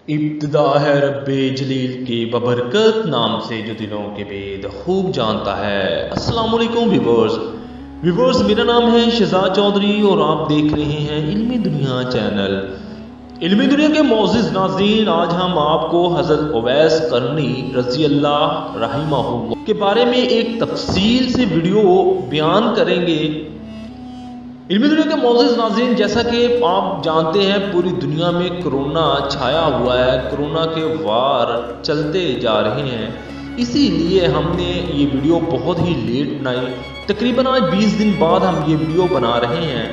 ابتدا ہے رب جلیل کے ببرکت نام سے جو دلوں کے بید خوب جانتا ہے۔ السلام علیکم ویورز، میرا نام ہے شہزاد چودھری اور آپ دیکھ رہے ہیں علمی دنیا چینل۔ علمی دنیا کے معزز ناظرین، آج ہم آپ کو حضرت اویس قرنی رضی اللہ رحمہ اللہ کے بارے میں ایک تفصیل سے ویڈیو بیان کریں گے۔ علمی دنیا کے معزز ناظرین، جیسا کہ آپ جانتے ہیں پوری دنیا میں کرونا چھایا ہوا ہے، کرونا کے وار چلتے جا رہے ہیں، اسی لیے ہم نے یہ ویڈیو بہت ہی لیٹ بنائی۔ تقریباً آج 20 دن بعد ہم یہ ویڈیو بنا رہے ہیں۔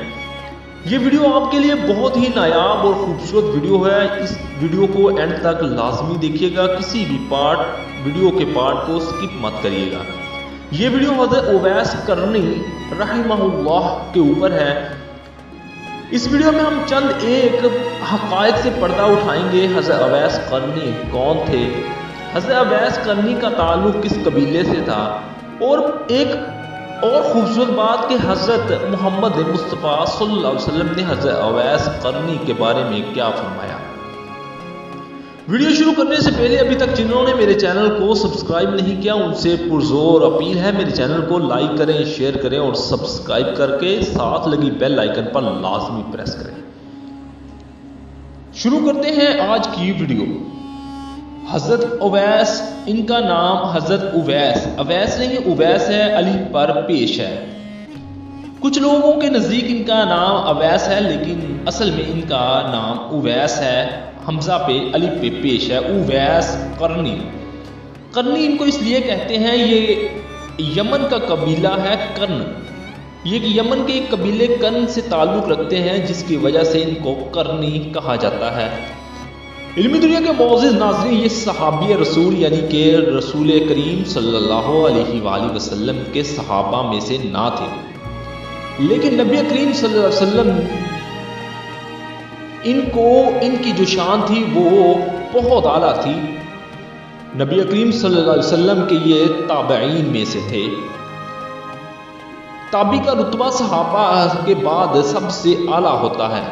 یہ ویڈیو آپ کے لیے بہت ہی نایاب اور خوبصورت ویڈیو ہے۔ اس ویڈیو کو اینڈ تک لازمی دیکھیے گا، کسی بھی ویڈیو کے پارٹ کو سکپ مت کریے گا۔ یہ ویڈیو حضرت اویس قرنی رحمہ اللہ کے اوپر ہے۔ اس ویڈیو میں ہم چند ایک حقائق سے پردہ اٹھائیں گے۔ حضرت اویس قرنی کون تھے، حضرت اویس قرنی کا تعلق کس قبیلے سے تھا، اور ایک اور خوبصورت بات کہ حضرت محمد مصطفیٰ صلی اللہ علیہ وسلم نے حضرت اویس قرنی کے بارے میں کیا فرمایا۔ ویڈیو شروع کرنے سے پہلے ابھی تک جنہوں نے میرے چینل کو سبسکرائب نہیں کیا ان سے پرزور اپیل ہے میرے چینل کو لائک کریں، شیئر کریں اور سبسکرائب کر کے ساتھ لگی بیل آئیکن پر لازمی پریس کریں۔ شروع کرتے ہیں آج کی ویڈیو۔ حضرت اویس، ان کا نام حضرت اویس نہیں اویس ہے، علی پر پیش ہے۔ کچھ لوگوں کے نزدیک ان کا نام اویس ہے، لیکن اصل میں ان کا نام اویس ہے، حمزہ پہ علی پہ پیش ہے۔ اویس قرنی ان کو اس لیے کہتے ہیں، یہ یمن کا قبیلہ ہے قرن، یہ یمن کے ایک قبیلے قرن سے تعلق رکھتے ہیں، جس کی وجہ سے ان کو قرنی کہا جاتا ہے۔ علمی دنیا کے معزز ناظرین، یہ صحابی رسول یعنی کہ رسول کریم صلی اللہ علیہ وآلہ وسلم کے صحابہ میں سے نہ تھے، لیکن نبی کریم صلی اللہ علیہ وسلم ان کی جو شان تھی وہ بہت اعلیٰ تھی۔ نبی کریم صلی اللہ علیہ وسلم کے یہ تابعین میں سے تھے۔ تابعی کا رتبہ صحابہ کے بعد سب سے اعلیٰ ہوتا ہے۔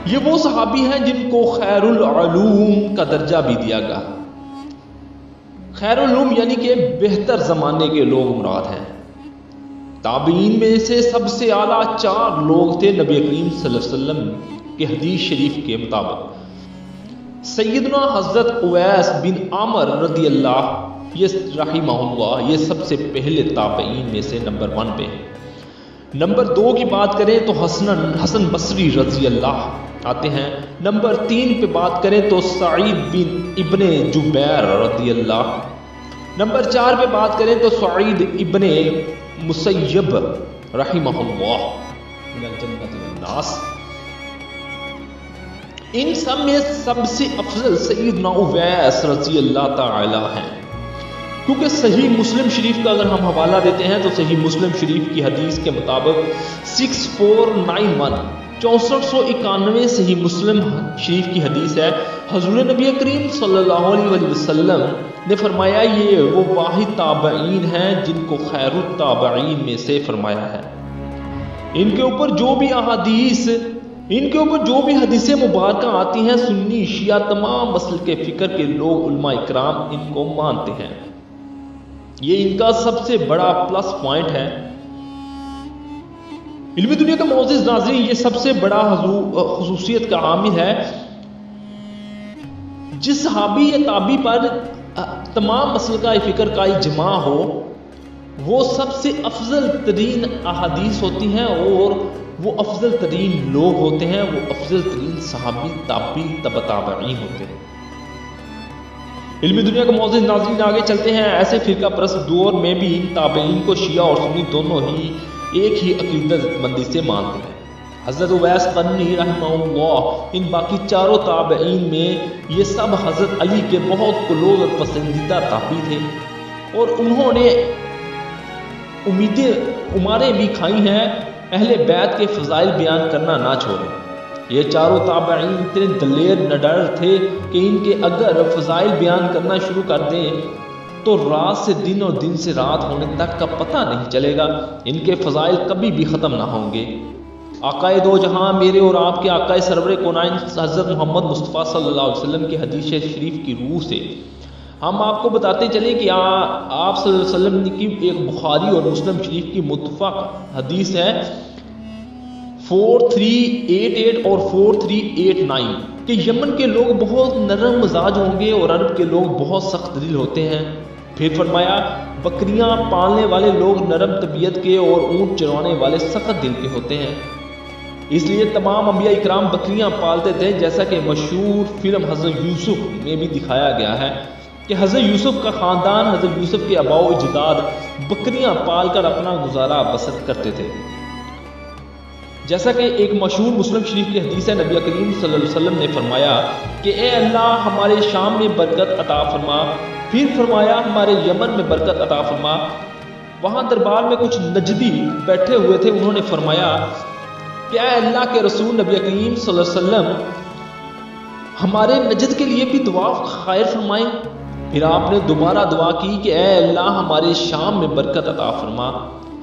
یہ وہ صحابی ہیں جن کو خیر العلوم کا درجہ بھی دیا گیا۔ خیر العلوم یعنی کہ بہتر زمانے کے لوگ مراد ہیں۔ تابعین میں سے سب سے اعلیٰ 4 لوگ تھے نبی کریم صلی اللہ علیہ وسلم کے حدیث شریف کے مطابق۔ سیدنا حضرت اویس بن عامر رضی اللہ رحمہ اللہ، یہ سب سے پہلے تابعین میں سے نمبر 1 پہ ہیں۔ نمبر 2 کی بات کریں تو حسن بصری رضی اللہ آتے ہیں۔ نمبر 3 پہ بات کریں تو سعید بن ابن جبیر رضی اللہ۔ نمبر 4 پہ بات کریں تو سعید ابن مسیب رحمہ اللہ من الجنت والناس۔ ان سب میں سب سے افضل سیدنا اویس رضی اللہ تعالی ہیں، کیونکہ صحیح مسلم شریف کا اگر ہم حوالہ دیتے ہیں تو صحیح مسلم شریف کی حدیث کے مطابق 6491 6491 صحیح مسلم شریف کی حدیث ہے، حضور نبی کریم صلی اللہ علیہ وسلم نے فرمایا یہ وہ واحد تابعین ہیں جن کو خیر التابعین میں سے فرمایا ہے۔ ان کے اوپر جو بھی حدیث مبارکہ آتی ہیں، سنی شیعہ تمام مسلک کے فکر کے لوگ علماء اکرام ان کو مانتے ہیں۔ یہ ان کا سب سے بڑا پلس پوائنٹ ہے۔ علمی دنیا کے معزز ناظرین، یہ سب سے بڑا خصوصیت کا حامل ہے۔ جس صحابی یا تابعی پر تمام مسلکہ فکر کا اجماع ہو، وہ سب سے افضل ترین احادیث ہوتی ہیں اور وہ افضل ترین لوگ ہوتے ہیں، وہ افضل ترین صحابی تابعی تبع تابعین ہوتے ہیں۔ علمی دنیا کے معزز ناظرین، آگے چلتے ہیں۔ ایسے فرقہ پرست دور میں بھی ان تابعین کو شیعہ اور سنی دونوں ہی ایک ہی عقیدت مندی سے مانتے ہیں۔ حضرت اویس قرنی رحمہ اللہ، ان باقی 4 تابعین میں یہ سب حضرت علی کے بہت کلوز اور پسندیدہ تابعی تھے، اور انہوں نے عماریں بھی کھائی ہیں۔ اہل بیت کے فضائل بیان کرنا نہ چھوڑیں۔ یہ 4 تابعین اتنے دلیر نڈر تھے کہ ان کے اگر فضائل بیان کرنا شروع کر دیں تو رات سے دن اور دن سے رات ہونے تک کا پتہ نہیں چلے گا، ان کے فضائل کبھی بھی ختم نہ ہوں گے۔ آقائے دو جہاں میرے اور آپ کے آقائے سرور کونین حضرت محمد مصطفیٰ صلی اللہ علیہ وسلم کی حدیث شریف کی روح سے ہم آپ کو بتاتے چلیں کہ آپ صلی اللہ علیہ وسلم کی ایک بخاری اور مسلم شریف کی متفق حدیث ہے 4388 اور 4389 کہ یمن کے لوگ بہت نرم مزاج ہوں گے اور عرب کے لوگ بہت سخت دل ہوتے ہیں۔ پھر فرمایا بکریاں پالنے والے لوگ نرم طبیعت کے اور اونٹ چرانے والے سخت دل کے ہوتے ہیں، اس لیے تمام انبیاء اکرام بکریاں پالتے تھے، جیسا کہ مشہور فلم حضرت یوسف میں بھی دکھایا گیا ہے کہ حضرت یوسف کا خاندان حضرت یوسف کے آباء و اجداد بکریاں پال کر اپنا گزارا بسر کرتے تھے۔ جیسا کہ ایک مشہور مسلم شریف کی حدیث ہے، نبی کریم صلی اللہ علیہ وسلم نے فرمایا کہ اے اللہ ہمارے شام میں برکت عطا فرما، پھر فرمایا ہمارے یمن میں برکت عطا فرما۔ وہاں دربار میں کچھ نجدی بیٹھے ہوئے تھے، انہوں نے فرمایا کہ اے اللہ کے رسول نبی کریم صلی اللہ علیہ وسلم ہمارے نجد کے لیے بھی دعا خیر فرمائیں۔ پھر آپ نے دوبارہ دعا کی کہ اے اللہ ہمارے شام میں برکت عطا فرما،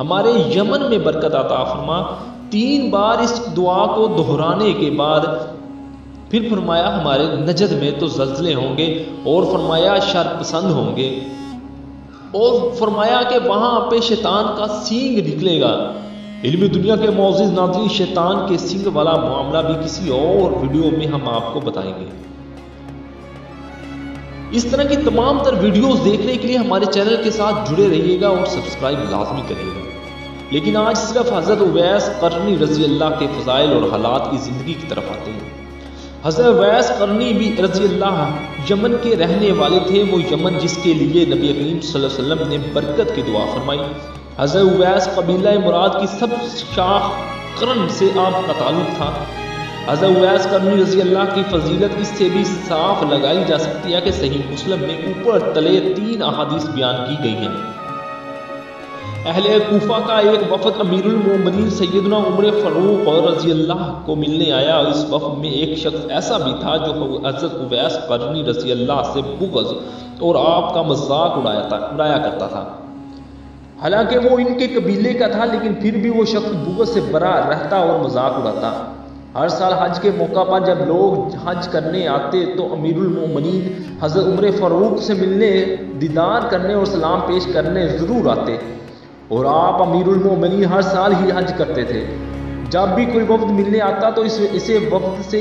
ہمارے یمن میں برکت عطا فرما۔ 3 بار اس دعا کو دہرانے کے بعد پھر فرمایا ہمارے نجد میں تو زلزلے ہوں گے، اور فرمایا شر پسند ہوں گے، اور فرمایا کہ وہاں پہ شیطان کا سینگ نکلے گا۔ علم دنیا کے معزز ناظرین، شیطان کے سینگ والا معاملہ بھی کسی اور ویڈیو میں ہم آپ کو بتائیں گے۔ اس طرح کی تمام تر ویڈیوز دیکھنے کے لیے ہمارے چینل کے ساتھ جڑے رہیے گا اور سبسکرائب لازمی کریے گا۔ لیکن آج صرف حضرت اویس قرنی رضی اللہ کے فضائل اور حالات کی زندگی کی طرف آتے ہیں۔ حضرت اویس قرنی بھی رضی اللہ یمن کے رہنے والے تھے، وہ یمن جس کے لیے نبی کریم صلی اللہ علیہ وسلم نے برکت کی دعا فرمائی۔ حضرت اویس قبیلہ مراد کی سب شاخ قرن سے آپ کا تعلق تھا۔ حضرت اویس قرنی رضی اللہ کی فضیلت اس سے بھی صاف لگائی جا سکتی ہے کہ صحیح مسلم میں اوپر تلے 3 احادیث بیان کی گئی ہیں۔ اہل کوفہ کا ایک وفد امیر المومنین سیدنا عمر فاروق رضی اللہ کو ملنے آیا، اور اس وفد میں ایک شخص ایسا بھی تھا جو حضرت اویس قرنی رضی اللہ سے بغض اور آپ کا مذاق اڑایا کرتا تھا۔ حالانکہ وہ ان کے قبیلے کا تھا، لیکن پھر بھی وہ شخص بغض سے برا رہتا اور مذاق اڑاتا۔ ہر سال حج کے موقع پر جب لوگ حج کرنے آتے تو امیر المومنین حضرت عمر فاروق سے ملنے، دیدار کرنے اور سلام پیش کرنے ضرور آتے، اور آپ امیر المومنین ہر سال ہی حج کرتے تھے۔ جب بھی کوئی وفد ملنے آتا تو اسے وفد سے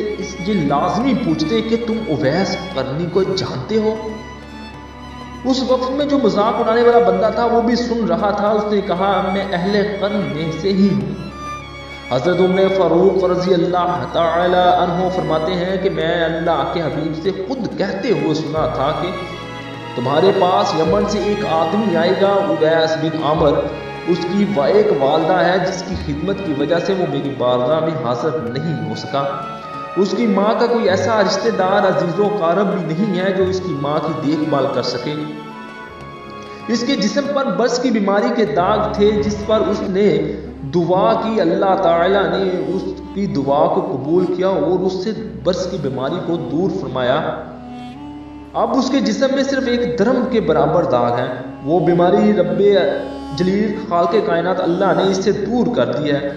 یہ لازمی پوچھتے کہ تم اویس قرنی کو جانتے ہو؟ اس وقت میں جو مذاق اڑانے والا بندہ تھا وہ بھی سن رہا تھا، اس نے کہا میں اہل قرن میں سے ہی ہوں۔ حضرت عمر فاروق رضی اللہ تعالی عنہ فرماتے ہیں کہ میں اللہ کے حبیب سے خود کہتے ہوئے سنا تھا کہ تمہارے پاس یمن سے ایک آدمی آئے گا، اویس بن عامر، اس کی ایک والدہ ہے جس کی خدمت کی وجہ سے وہ میری بارگاہ میں حاضر نہیں ہو سکا۔ اس کی ماں کا کوئی ایسا رشتہ دار عزیز و قارب بھی نہیں ہے جو اس کی ماں کی دیکھ بھال کر سکے۔ اس کے جسم پر برس کی بیماری کے داغ تھے جس پر اس نے دعا کی، اللہ تعالیٰ نے اس کی دعا کو قبول کیا اور اس سے برس کی بیماری کو دور فرمایا۔ اب اس کے جسم میں صرف ایک درم کے برابر داغ ہے۔ وہ بیماری رب جلیل خالق کائنات اللہ نے اس سے دور کر دی ہے۔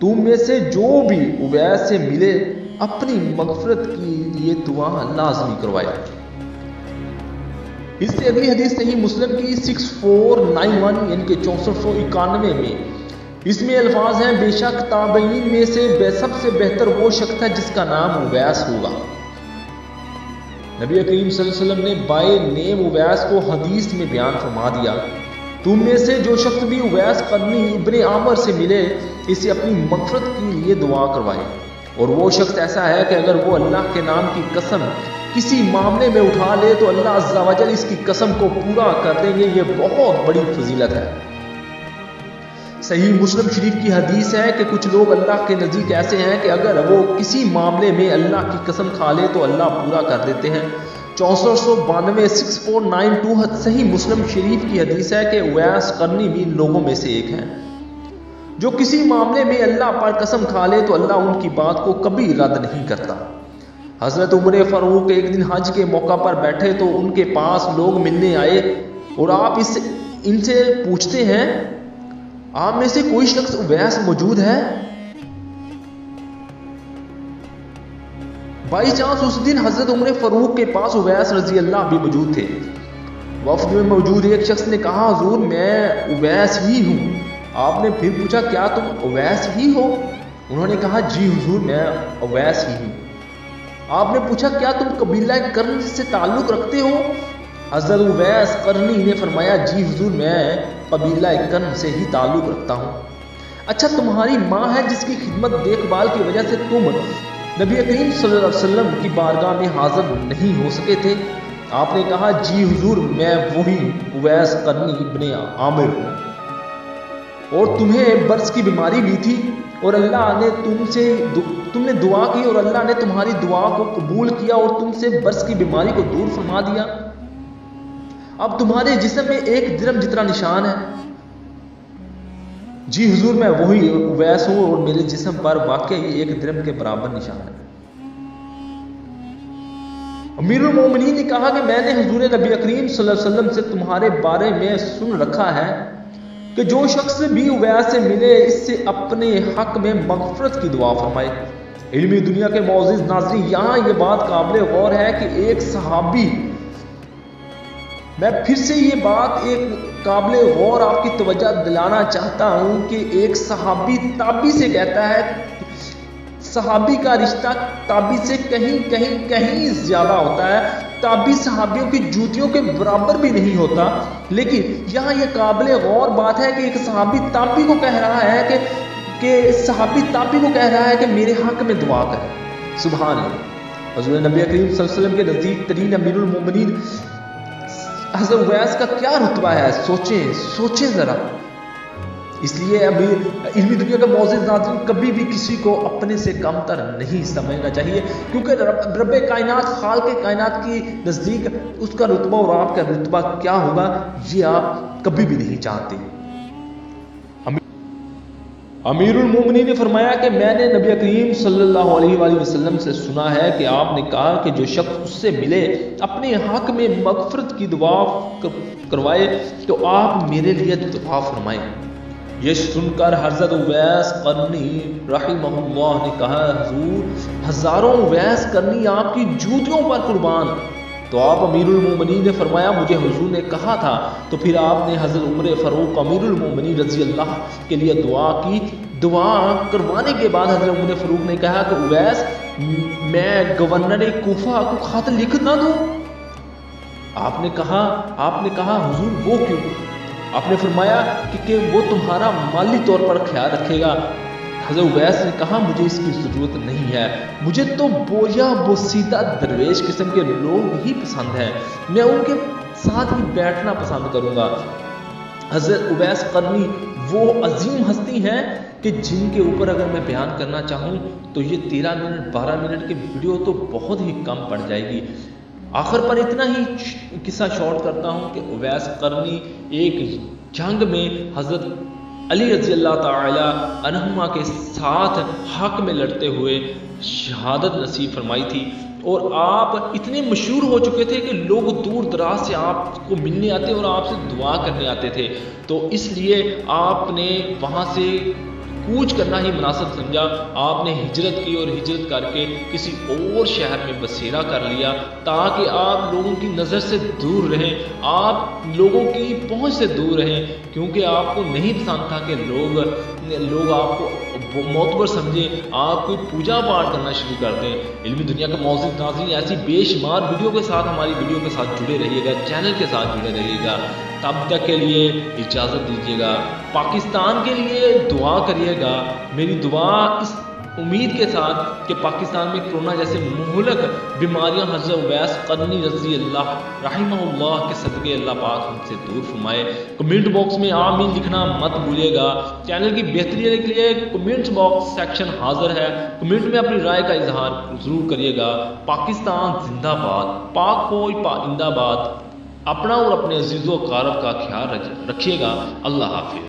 تم میں سے جو بھی اویس سے ملے اپنی مغفرت کے لیے دعا لازمی کروائے۔ اس سے اگلی حدیث صحیح مسلم کی 6491 یعنی کہ 6491 میں اس میں الفاظ ہیں، بے شک تابعین میں سے سب سے بہتر وہ شخص ہے جس کا نام اویس ہوگا۔ نبی کریم صلی اللہ علیہ وسلم نے بائے نیم اویس کو حدیث میں بیان فرما دیا، تم میں سے جو شخص بھی اویس قرنی ابن عامر سے ملے اسے اپنی مغفرت کے لیے دعا کروائے، اور وہ شخص ایسا ہے کہ اگر وہ اللہ کے نام کی قسم کسی معاملے میں اٹھا لے تو اللہ عز و جل اس کی قسم کو پورا کر دیں گے۔ یہ بہت بڑی فضیلت ہے۔ صحیح مسلم شریف کی حدیث ہے کہ کچھ لوگ اللہ کے نزدیک ایسے ہیں کہ اگر وہ کسی معاملے میں اللہ کی قسم کھا لے تو اللہ پورا کر دیتے ہیں۔ 6492 6492 صحیح مسلم شریف کی حدیث ہے کہ اویس قرنی بھی لوگوں میں سے ایک ہیں جو کسی معاملے میں اللہ پر قسم کھا لے تو اللہ ان کی بات کو کبھی رد نہیں کرتا۔ حضرت عمر فاروق ایک دن حج کے موقع پر بیٹھے تو ان کے پاس لوگ ملنے آئے اور آپ ان سے پوچھتے ہیں، آپ میں سے کوئی شخص اویس موجود ہے؟ بائی چانس اس دن حضرت عمر فاروق کے پاس اویس رضی اللہ بھی موجود تھے۔ وفد میں موجود ایک شخص نے کہا حضور میں اویس ہی ہوں۔ آپ نے پھر پوچھا کیا تم اویس ہی ہو؟ انہوں نے کہا جی حضور میں اویس ہی ہوں۔ آپ نے پوچھا کیا تم قبیلہ کرن سے تعلق رکھتے ہو؟ حضرت اویس قرنی نے فرمایا جی حضور میں قبیلہ کرن سے ہی تعلق رکھتا ہوں۔ اچھا تمہاری ماں ہے جس کی خدمت دیکھ بھال کی وجہ سے تم نبی کریم صلی اللہ علیہ وسلم کی بارگاہ میں حاضر نہیں ہو سکے تھے؟ آپ نے کہا جی حضور میں وہی اویس قرنی ابن عامر ہوں، اور تمہیں برس کی بیماری بھی تھی اور اللہ نے تم نے دعا کی اور اللہ نے تمہاری دعا کو قبول کیا اور تم سے برس کی بیماری کو دور فرما دیا۔ اب تمہارے جسم میں 1 درم جتنا نشان ہے۔ جی حضور میں وہی اویس ہوں اور میرے جسم پر واقعی 1 درم کے برابر نشان ہے۔ امیر المومنین نے کہا کہ میں نے حضور نبی کریم صلی اللہ علیہ وسلم سے تمہارے بارے میں سن رکھا ہے کہ جو شخص بھی اویس سے ملے اس سے اپنے حق میں مغفرت کی دعا فرمائے۔ علمی دنیا کے معزز ناظرین، یہاں یہ بات قابل غور ہے کہ ایک صحابی، میں پھر سے یہ بات ایک قابل غور آپ کی توجہ دلانا چاہتا ہوں کہ ایک صحابی تابعی سے کہتا ہے، صحابی کا رشتہ تابعی سے کہیں زیادہ ہوتا ہے، تابعی صحابیوں کی جوتیوں کے برابر بھی نہیں ہوتا۔ لیکن یہاں یہ قابل غور بات ہے کہ ایک صحابی تابعی کو کہہ رہا ہے کہ صحابی تابعی کو کہہ رہا ہے کہ میرے حق میں دعا کرے۔ سبحان اللہ۔ حضور نبی کریم صلی اللہ علیہ وسلم کے نزدیک ترین امیر المومنین حضرت اویس کا کیا رتبہ ہے، سوچیں ذرا۔ اس لیے ابھی علمی دنیا کا معزز ناظرین کبھی بھی کسی کو اپنے سے کم تر نہیں سمجھنا چاہیے، کیونکہ رب کائنات خالق کائنات کی نزدیک اس کا رتبہ اور آپ کا رتبہ کیا ہوگا یہ آپ کبھی بھی نہیں جانتے۔ امیر المومنین نے فرمایا کہ میں نے نبی کریم صلی اللہ علیہ وآلہ وسلم سے سنا ہے کہ آپ نے کہا کہ جو شخص اس سے ملے اپنے حق میں مغفرت کی دعا کروائے تو آپ میرے لیے دعا فرمائیں۔ یہ سن کر حضرت اویس قرنی رحمہ اللہ نے کہا حضور ہزاروں اویس قرنی آپ کی جوتیوں پر قربان۔ تو آپ امیر المومنین نے فرمایا مجھے حضور نے کہا تھا۔ تو پھر آپ نے حضرت عمر فاروق امیر المومنین رضی اللہ کے لیے دعا کی۔ دعا کروانے کے بعد حضرت عمر فاروق نے کہا کہ اویس میں گورنر کوفہ کو خط لکھ نہ دوں؟ آپ نے کہا حضور وہ کیوں؟ آپ نے فرمایا کہ وہ تمہارا مالی طور پر خیال رکھے گا۔ حضرت اویس نے کہا مجھے اس کی ضرورت نہیں ہے، مجھے تو بویا بوسیدہ درویش قسم کے لوگ ہی پسند ہیں، میں ان کے ساتھ ہی بیٹھنا پسند کروں گا۔ حضرت اویس قرنی وہ عظیم ہستی ہیں کہ جن کے اوپر اگر میں بیان کرنا چاہوں تو یہ 13 منٹ 12 منٹ کی ویڈیو تو بہت ہی کم پڑ جائے گی۔ آخر پر اتنا ہی قصہ شارٹ کرتا ہوں کہ اویس قرنی ایک جنگ میں حضرت علی رضی اللہ تعالی عنہما کے ساتھ حق میں لڑتے ہوئے شہادت نصیب فرمائی تھی، اور آپ اتنے مشہور ہو چکے تھے کہ لوگ دور دراز سے آپ کو ملنے آتے اور آپ سے دعا کرنے آتے تھے، تو اس لیے آپ نے وہاں سے کوچ کرنا ہی مناسب سمجھا۔ آپ نے ہجرت کی اور ہجرت کر کے کسی اور شہر میں بسیرا کر لیا تاکہ آپ لوگوں کی نظر سے دور رہیں، آپ لوگوں کی پہنچ سے دور رہیں، کیونکہ آپ کو نہیں پسند تھا کہ لوگ آپ کو معتبر سمجھیں، آپ کوئی پوجا پاٹ کرنا شروع کر دیں۔ علمی دنیا کا معزز ناظرین ایسی بے شمار ویڈیو کے ساتھ ہماری ویڈیو کے ساتھ جڑے رہیے گا، چینل کے ساتھ جڑے رہیے گا۔ تب تک کے لیے اجازت دیجیے گا، پاکستان کے لیے دعا کریے گا۔ میری دعا اس امید کے ساتھ کہ پاکستان میں کرونا جیسے مہلک بیماریاں حضرت اویس قرنی رضی اللہ رحمہ اللہ کے صدقے اللہ پاک ہم سے دور فرمائے۔ کمنٹ باکس میں آمین لکھنا مت بھولیے گا۔ چینل کی بہتری کے لیے کمنٹ باکس سیکشن حاضر ہے، کمنٹ میں اپنی رائے کا اظہار ضرور کریے گا۔ پاکستان زندہ باد، پاک فوج پائندہ باد۔ اپنا اور اپنے عزیز و اقارب کا خیال رکھیے گا۔ اللہ حافظ۔